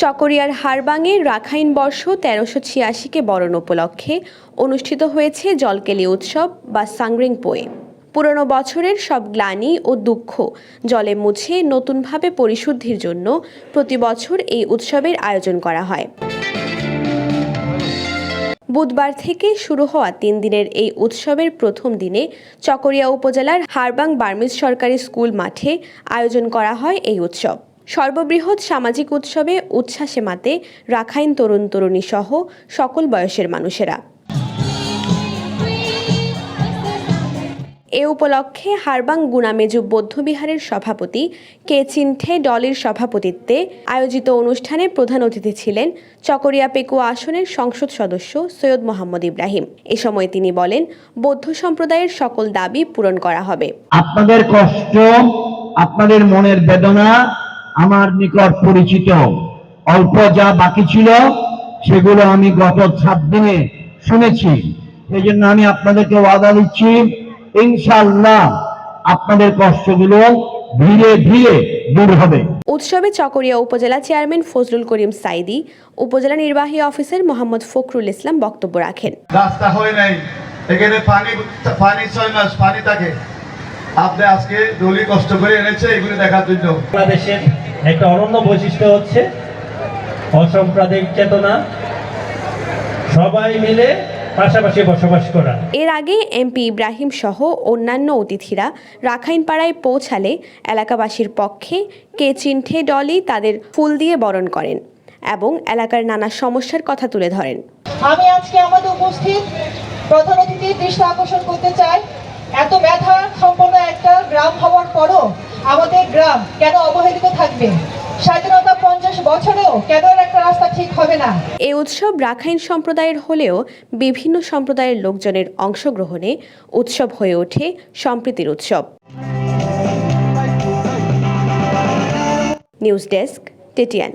চকরিয়ার হারবাঙে Rakhine বর্ষ ১৩৮৬-কে বরণ উপলক্ষে অনুষ্ঠিত হয়েছে জলকেলি উৎসব বা সাংগ্রিং পোয়ে। পুরনো বছরের সব গ্লানি ও দুঃখ জলে মুছে নতুনভাবে পরিশুদ্ধির জন্য প্রতি বছর এই উৎসবের আয়োজন করা হয়। বুধবার থেকে শুরু হওয়া ৩ দিনের এই উৎসবের প্রথম দিনে চকরিয়া উপজেলার হারবাং বার্মিজ সরকারি স্কুল মাঠে আয়োজন করা হয় এই উৎসব। সর্ববৃহৎ সামাজিক উৎসবে উচ্ছ্বাসে মাতে রাখাইন তরুণ তরুণী সহ সকল বয়সের মানুষেরা। এ উপলক্ষে হারবাং গুনামেজু বৌদ্ধবিহারের সভাপতি কে চিনঠে ডলির সভাপতিত্বে আয়োজিত অনুষ্ঠানে প্রধান অতিথি ছিলেন চকরিয়া পেকুয়া আসনের সংসদ সদস্য সৈয়দ মোহাম্মদ ইব্রাহিম। এ সময় তিনি বলেন, বৌদ্ধ সম্প্রদায়ের সকল দাবি পূরণ করা হবে। আপনাদের কষ্ট, আপনাদের মনের বেদনা আমার নিকট পরিচিত। অল্প যা বাকি ছিল সেগুলো আমি গত 7 দিনে শুনেছি। সেই জন্য আমি আপনাদেরকে ওয়াদা দিচ্ছি, ইনশাআল্লাহ আপনাদের কষ্টগুলো ধীরে ধীরে দূর হবে। উৎসবে চকরিয়া উপজেলা চেয়ারম্যান ফজলুল করিম সাইদি, উপজেলা নির্বাহী অফিসার মোহাম্মদ ফখরুল ইসলাম বক্তব্য রাখেন। রাস্তা হয় নাই, এখানে পানি 6 মাস পানি থাকে। আপনি আজকে দলি কষ্ট করে এনেছে এগুলো দেখার জন্য। বাংলাদেশের একটা অনন্য বৈশিষ্ট্য হচ্ছে অসাম্প্রদায়িক চেতনা, সবাই মিলে পাশাপাশি বসবাস করা। এর আগে এমপি ইব্রাহিম সহ অন্যান্য অতিথিরা রাখাইনপাড়ায় পৌঁছালে এলাকাবাসীর পক্ষে কে চিনঠে ডলি তাদের ফুল দিয়ে বরণ করেন এবং এলাকার নানা সমস্যার কথা তুলে ধরেন। আমি আজকে আমাদের উপস্থিত প্রধান অতিথির দৃষ্টি আকর্ষণ করতে চাই, এত মেধা সম্পন্ন একটা গ্রাম হওয়ার পরও আমাদের গ্রাম কেন অবহেলিত থাকবে? স্বাধীনতা 50 বছরেও কেন একটা রাস্তা ঠিক হবে না? এই উৎসব রাখাইন সম্প্রদায়ের হলেও বিভিন্ন সম্প্রদায়ের লোকজনের অংশগ্রহণে উৎসব হয়ে ওঠে সম্প্রীতির উৎসব। News desk, TTN.